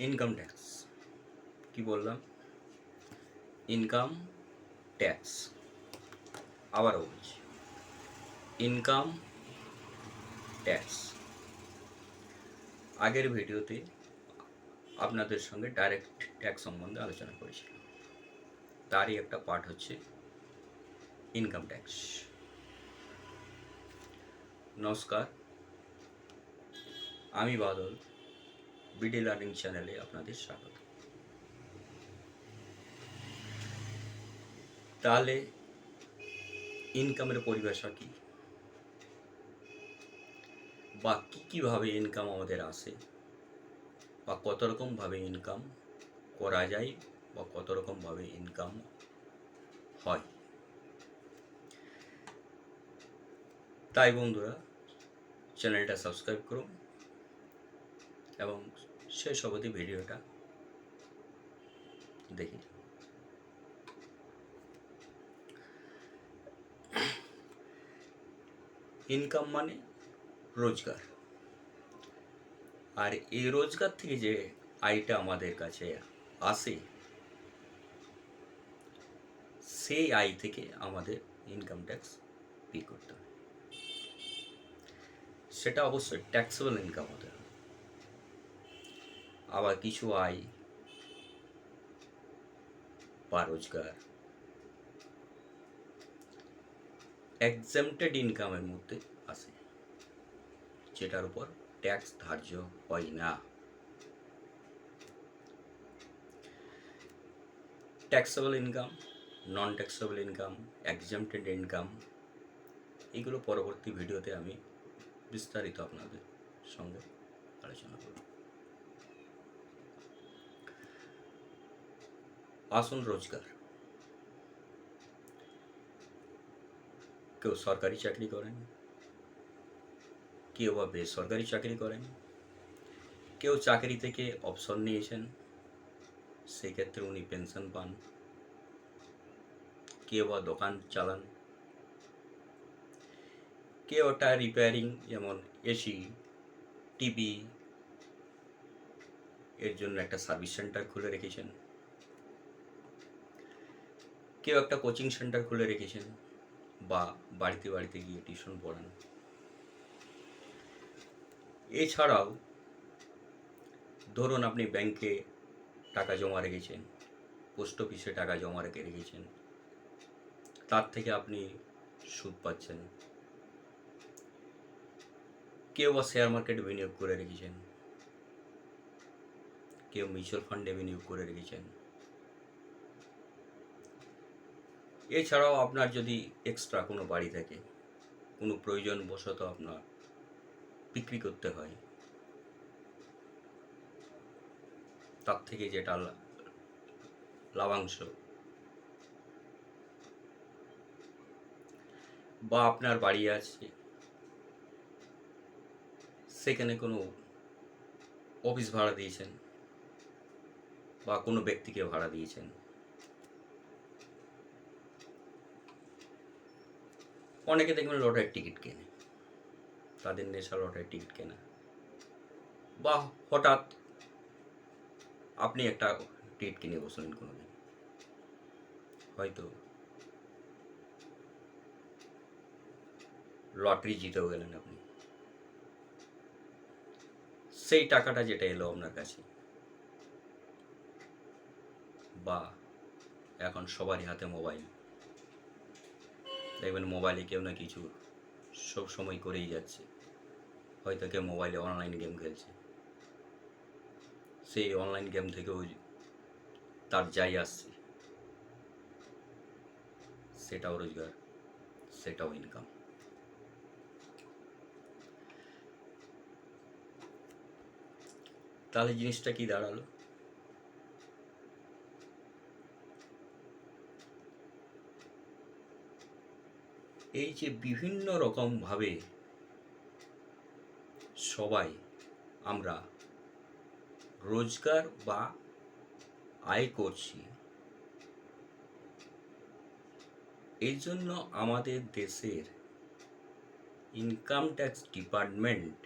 Income tax কি বললাম? Income tax আবারও বলছি, ইনকাম ট্যাক্স। আগের ভিডিওতে আপনাদের সঙ্গে ডাইরেক্ট ট্যাক্স সম্বন্ধে আলোচনা করেছিলাম, তারই একটা পার্ট হচ্ছে ইনকাম ট্যাক্স। নমস্কার, আমি বাদল, বিডি লার্নিং চ্যানেলে আপনাদের স্বাগত। তাহলে ইনকামের পরিভাষা কী, বা কীভাবে ইনকাম আমাদের আসে, বা কত রকমভাবে ইনকাম করা যায়, বা কত রকমভাবে ইনকাম হয়। তাই বন্ধুরা, চ্যানেলটা সাবস্ক্রাইব করুন এবং শেষ অবধি ভিডিওটা দেখি। ইনকাম মানে রোজগার, আর এই রোজগার থেকে যে আয়টা আমাদের কাছে আসে, সেই আয় থেকে আমাদের ইনকাম ট্যাক্স পে করতে হয়। সেটা অবশ্যই ট্যাক্সেবল ইনকাম হতে হবে। আবার কিছু আয় বা রোজগার এক্সাম্পটেড ইনকামের মধ্যে আসে, যেটার উপর ট্যাক্স ধার্য হয় না। ট্যাক্সেবল ইনকাম, নন ট্যাক্সেবল ইনকাম, এক্সাম্পটেড ইনকাম, এগুলো পরবর্তী ভিডিওতে আমি বিস্তারিত আপনাদের সঙ্গে আলোচনা করব। আসুন রোজগার। কেউ সরকারি চাকরি করেন, কেউ বা বেসরকারি চাকরি করেন, কেউ চাকরি থেকে অবসর নিয়েছেন, সেক্ষেত্রে উনি পেনশন পান, কেউ বা দোকান চালান, কেউ ওটা রিপেয়ারিং, যেমন এসি, টিভি, এর জন্য একটা সার্ভিস সেন্টার খুলে রেখেছেন, কেউ একটা কোচিং সেন্টার খুলে রেখেছেন, বা বাড়িতে বাড়িতে গিয়ে টিউশন পড়ান। এছাড়াও ধরুন আপনি ব্যাংকে টাকা জমা রেখেছেন, পোস্ট অফিসে টাকা জমা রেখেছেন, তার থেকে আপনি সুদ পাচ্ছেন। কেউ বা শেয়ার মার্কেটে বিনিয়োগ করে রেখেছেন, কেউ মিউচুয়াল ফান্ডে বিনিয়োগ করে রেখেছেন। এছাড়াও আপনার যদি এক্সট্রা কোনো বাড়ি থাকে, কোনো প্রয়োজনবশত আপনার বিক্রি করতে হয়, তার থেকে যেটা লাভাংশ, বা আপনার বাড়ি আছে, সেখানে কোনো অফিস ভাড়া দিয়েছেন, বা কোনো ব্যক্তিকে ভাড়া দিয়েছেন। অনেকে দেখবেন লটারির টিকিট কেনে, তাদের নেশা লটারির টিকিট কেনা, বা হঠাৎ আপনি একটা টিকিট কিনে বসলেন কোনোদিন, হয়তো লটারি জিতেও গেলেন আপনি। সেই টাকাটা যেটা এলো আপনার কাছে, বা এখন সবারই হাতে মোবাইল, দেখবেন মোবাইলে কেউ না কিছু সব সময় করেই যাচ্ছে, হয়তো কেউ মোবাইলে অনলাইন গেম খেলছে, সেই অনলাইন গেম থেকেও তার যাই আসছে, সেটাও রোজগার, সেটাও ইনকাম। তাহলে জিনিসটা কি দাঁড়ালো? এই যে বিভিন্ন রকমভাবে সবাই আমরা রোজগার বা আয় করছি, এই জন্য আমাদের দেশের income tax department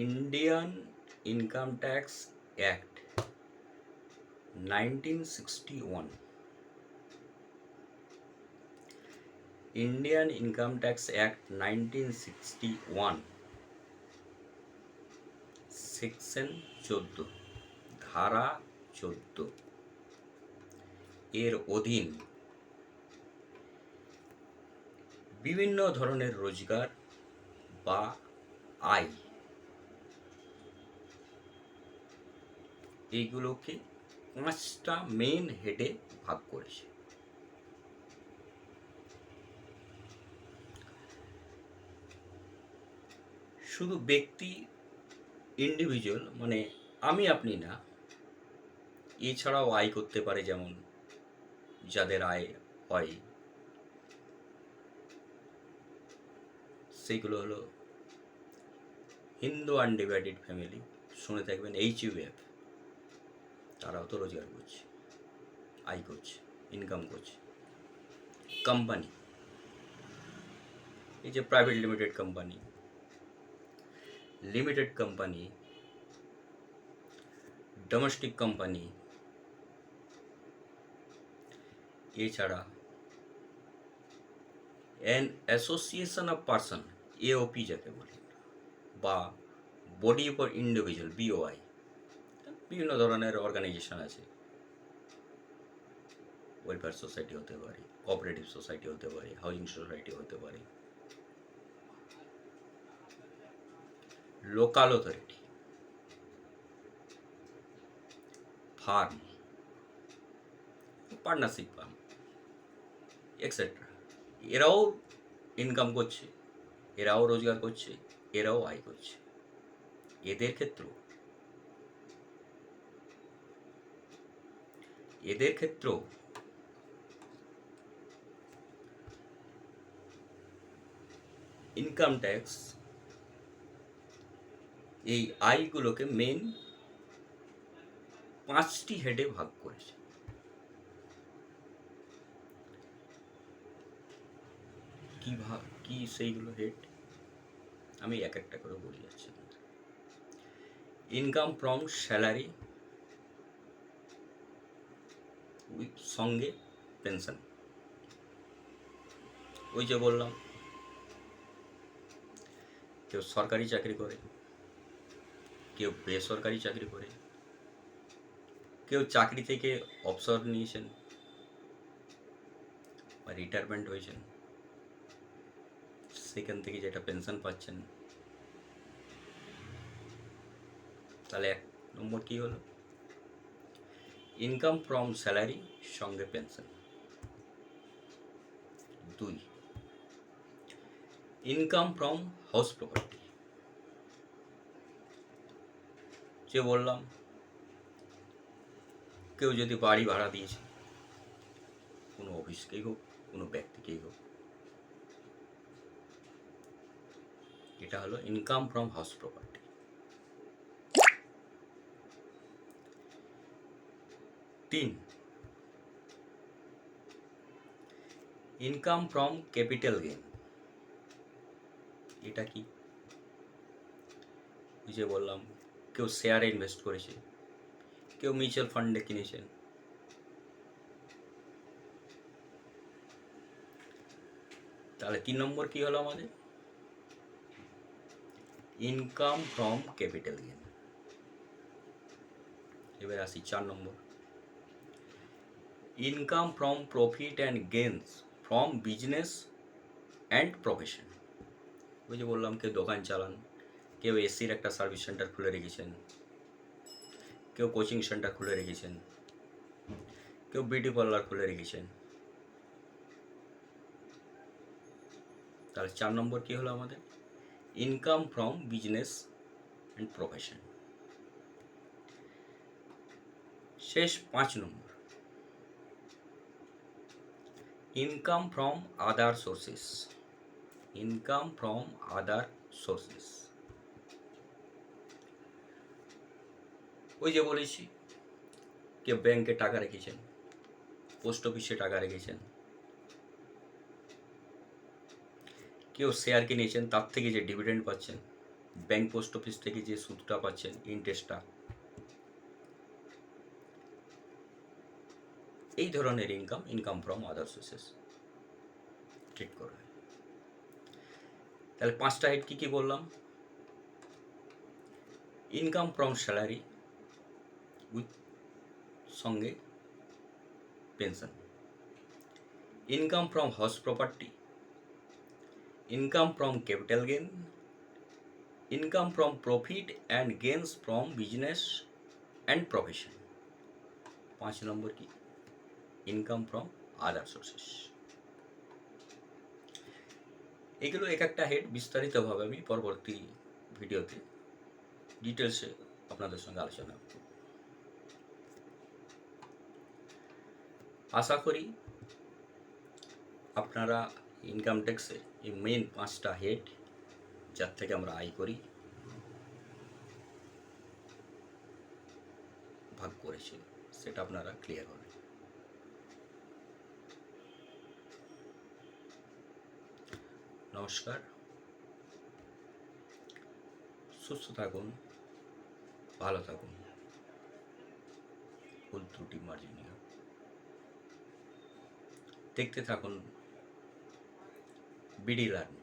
Indian income tax act 1961, Indian income tax act 1961, section 14, ধারা 14 এর অধীন বিভিন্ন ধরনের রোজগার বা আয় এইগুলোকে 5টা মেন হেডে ভাগ করেছে। শুধু ব্যক্তি ইন্ডিভিজুয়াল মানে আমি আপনি না, এছাড়াও আয় করতে পারে, যেমন যাদের আয় হয় সেইগুলো হলো হিন্দু আনডিভাইডেড ফ্যামিলি, শুনে থাকবেন HUF, তারাও তো রোজগার করছে, আয় করছে, ইনকাম করছে। কোম্পানি, এই যে private limited company, limited company, domestic company, এছাড়া an association of person, AOP যাকে বলি, বা বডি ফর ইন্ডিভিজুয়াল, BOI, বিভিন্ন ধরনের অর্গানাইজেশন আছে। ওয়েলফেয়ার সোসাইটি হতে পারে, কোঅপারেটিভ সোসাইটি হতে পারে, হাউজিং সোসাইটি হতে পারে, local authority, farm, partnership firm, etcetera. এরাও ইনকাম করছে, এরাও রোজগার করছে, এরাও আয় করছে। এদের ক্ষেত্রেও ইনকাম ট্যাক্স এই আয়গুলোকে মেন 5টি হেডে ভাগ করেছে। কি সেইগুলো হেড আমি এক একটা করে বলে যাচ্ছি। ইনকাম ফ্রম স্যালারি সঙ্গে পেনশন, ওই যে বললাম কেউ সরকারি চাকরি করে, কেউ বেসরকারি চাকরি করে, কেউ চাকরি থেকে অবসর নিয়েছেন বা রিটায়ারমেন্ট হয়েছেন, সেখান থেকে যেটা পেনশন পাচ্ছেন। তাহলে 1 নম্বর কি হলো? ইনকাম ফ্রম স্যালারি সঙ্গে pension. 2, income from house property, যে বললাম কেউ যদি বাড়ি ভাড়া দিয়েছে, কোনো অফিসকেই হোক, কোনো ব্যক্তিকেই হোক, এটা হলো income from house property. 3, income from capital gain. এটা কি? ওই যে বললাম কেউ শেয়ারে ইনভেস্ট করেছে, কেউ মিউচুয়াল ফান্ডে কিনেছেন, তাহলে 3 নম্বর কি হলো আমাদের? Income from capital gain. এবার আসি 4 number, income from profit and gains from business and profession. ওই যে বললাম কেউ দোকান চালান, কেউ এসির একটা সার্ভিস সেন্টার খুলে রেখেছেন, কেউ কোচিং সেন্টার খুলে রেখেছেন, কেউ বিউটি পার্লার খুলে রেখেছেন। তাহলে 4 নম্বর কি হলো আমাদের? Income from business and profession. শেষ 5 number, income from other sources. Income from other sources, ওই যে বলেছি কেউ ব্যাংকে টাকা রেখেছেন, পোস্ট অফিসে টাকা রেখেছেন, কেউ শেয়ার কিনেছেন, তার থেকে যে ডিভিডেন্ড পাচ্ছেন, ব্যাংক পোস্ট অফিস থেকে যে সুদটা পাচ্ছেন, ইন্টারেস্টটা, এই ধরনের income from other sources treat করা হয়। তাহলে 5টা হেড কী কী বললাম? ইনকাম ফ্রম স্যালারি উইথ সঙ্গে pension, income from house property, income from capital gain, income from profit and gains from business and profession. 5 number কি? Income from other sources. এগুলো এক একটা হেড বিস্তারিতভাবে আমি পরবর্তী ভিডিওতে ডিটেলসে আপনাদের সঙ্গে আলোচনা করব। আশা করি আপনারা ইনকাম ট্যাক্সে এই মেন 5টা হেড, যার থেকে আমরা আয় করি, ভাগ করেছি, সেটা আপনারা ক্লিয়ার হবেন। নমস্কার, সুস্থ থাকুন, ভালো থাকুন, ভুল ত্রুটি মার্জনীয়। দেখতে থাকুন বিডি লার্ন।